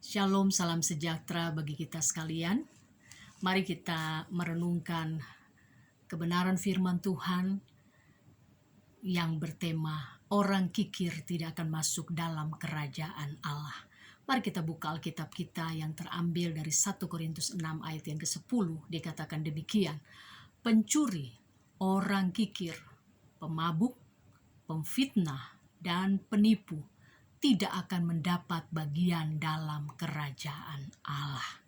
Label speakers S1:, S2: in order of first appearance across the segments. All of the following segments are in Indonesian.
S1: Shalom, salam sejahtera bagi kita sekalian. Mari kita merenungkan kebenaran firman Tuhan yang bertema orang kikir tidak akan masuk dalam kerajaan Allah. Mari kita buka Alkitab kita yang terambil dari 1 Korintus 6 ayat yang ke-10. Dikatakan demikian, pencuri, orang kikir, pemabuk, pemfitnah, dan penipu tidak akan mendapat bagian dalam kerajaan Allah.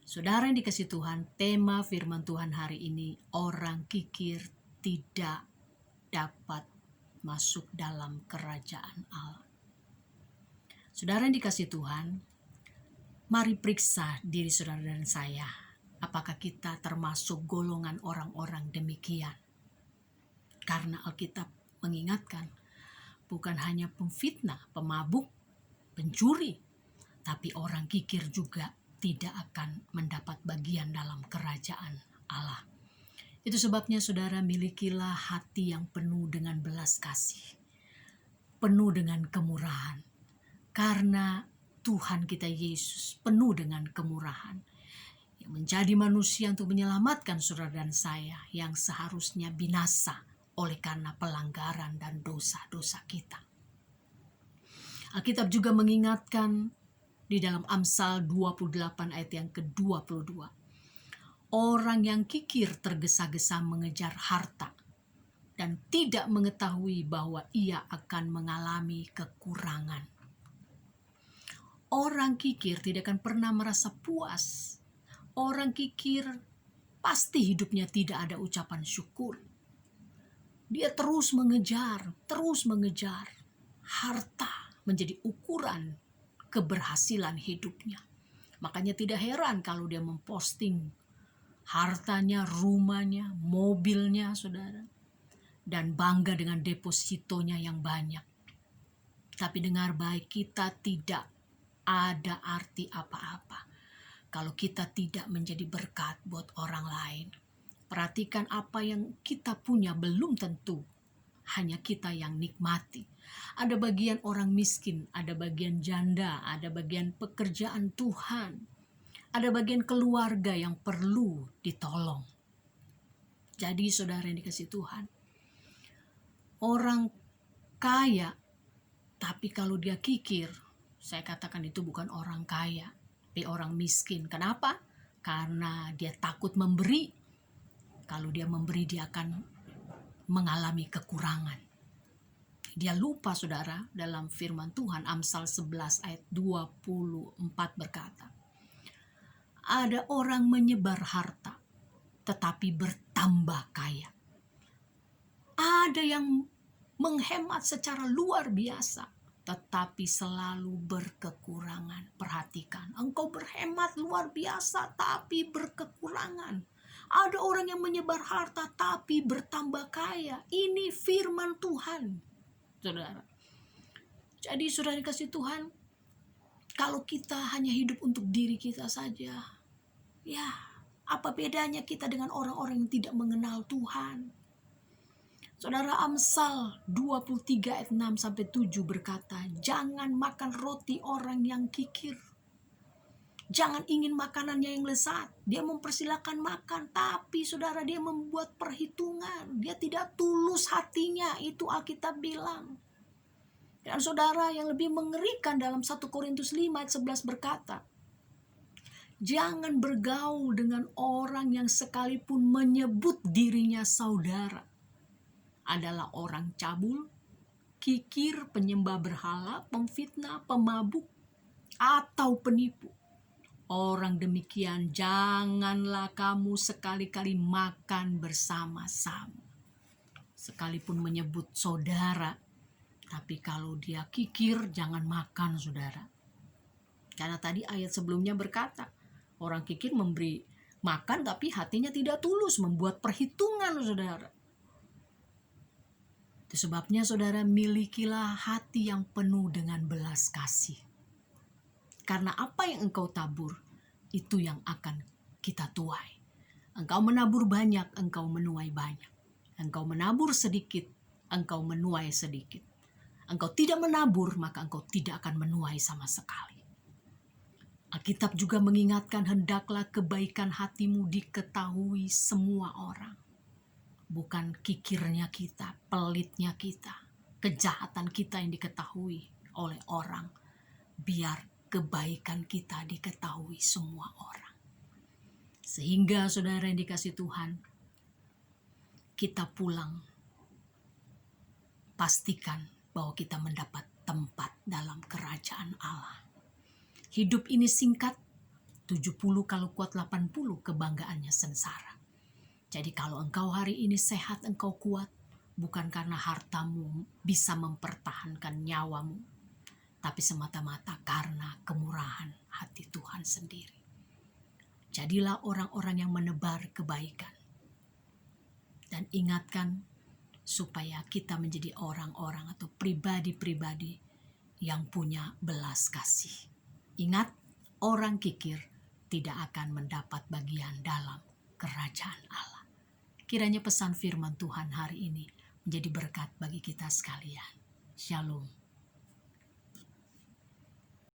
S1: Saudara yang dikasihi Tuhan, tema firman Tuhan hari ini, orang kikir tidak dapat masuk dalam kerajaan Allah. Saudara yang dikasihi Tuhan, mari periksa diri saudara dan saya, apakah kita termasuk golongan orang-orang demikian. Karena Alkitab mengingatkan, bukan hanya pemfitnah, pemabuk, pencuri, tapi orang kikir juga tidak akan mendapat bagian dalam kerajaan Allah. Itu sebabnya saudara, milikilah hati yang penuh dengan belas kasih, penuh dengan kemurahan. Karena Tuhan kita Yesus penuh dengan kemurahan, yang menjadi manusia untuk menyelamatkan saudara dan saya yang seharusnya binasa oleh karena pelanggaran dan dosa-dosa kita. Alkitab juga mengingatkan di dalam Amsal 28 ayat yang ke-22. Orang yang kikir tergesa-gesa mengejar harta dan tidak mengetahui bahwa ia akan mengalami kekurangan. Orang kikir tidak akan pernah merasa puas. Orang kikir pasti hidupnya tidak ada ucapan syukur. Dia terus mengejar harta menjadi ukuran keberhasilan hidupnya. Makanya tidak heran kalau dia memposting hartanya, rumahnya, mobilnya, saudara, dan bangga dengan depositonya yang banyak. Tapi dengar baik, kita tidak ada arti apa-apa kalau kita tidak menjadi berkat buat orang lain. Perhatikan, apa yang kita punya belum tentu hanya kita yang nikmati. Ada bagian orang miskin, ada bagian janda, ada bagian pekerjaan Tuhan, ada bagian keluarga yang perlu ditolong. Jadi saudara yang dikasihi Tuhan, orang kaya, tapi kalau dia kikir, saya katakan itu bukan orang kaya, tapi orang miskin. Kenapa? Karena dia takut memberi. Kalau dia memberi, dia akan mengalami kekurangan. Dia lupa, saudara, dalam firman Tuhan Amsal 11 ayat 24 berkata, ada orang menyebar harta tetapi bertambah kaya. Ada yang menghemat secara luar biasa tetapi selalu berkekurangan. Perhatikan, engkau berhemat luar biasa tapi berkekurangan. Ada orang yang menyebar harta tapi bertambah kaya. Ini firman Tuhan, saudara. Jadi saudara dikasih Tuhan, kalau kita hanya hidup untuk diri kita saja, ya apa bedanya kita dengan orang-orang yang tidak mengenal Tuhan? Saudara, Amsal 23 ayat 6-7 berkata, jangan makan roti orang yang kikir. Jangan ingin makanannya yang lezat. Dia mempersilakan makan, tapi saudara, dia membuat perhitungan. Dia tidak tulus hatinya, itu Alkitab bilang. Dan saudara, yang lebih mengerikan dalam 1 Korintus 5 ayat 11 berkata, jangan bergaul dengan orang yang sekalipun menyebut dirinya saudara adalah orang cabul, kikir, penyembah berhala, pemfitnah, pemabuk, atau penipu. Orang demikian janganlah kamu sekali-kali makan bersama-sama. Sekalipun menyebut saudara, tapi kalau dia kikir, jangan makan, saudara. Karena tadi ayat sebelumnya berkata, orang kikir memberi makan tapi hatinya tidak tulus, membuat perhitungan, saudara. Itu sebabnya saudara, milikilah hati yang penuh dengan belas kasih. Karena apa yang engkau tabur, itu yang akan kita tuai. Engkau menabur banyak, engkau menuai banyak. Engkau menabur sedikit, engkau menuai sedikit. Engkau tidak menabur, maka engkau tidak akan menuai sama sekali. Alkitab juga mengingatkan hendaklah kebaikan hatimu diketahui semua orang. Bukan kikirnya kita, pelitnya kita, kejahatan kita yang diketahui oleh orang. Biar kebaikan kita diketahui semua orang. Sehingga saudara yang dikasih Tuhan, kita pulang, pastikan bahwa kita mendapat tempat dalam kerajaan Allah. Hidup ini singkat, 70 kalau kuat 80 kebanggaannya sengsara. Jadi kalau engkau hari ini sehat, engkau kuat, bukan karena hartamu bisa mempertahankan nyawamu, tapi semata-mata karena kemurahan hati Tuhan sendiri. Jadilah orang-orang yang menebar kebaikan. Dan ingatkan supaya kita menjadi orang-orang atau pribadi-pribadi yang punya belas kasih. Ingat, orang kikir tidak akan mendapat bagian dalam kerajaan Allah. Kiranya pesan firman Tuhan hari ini menjadi berkat bagi kita sekalian. Shalom.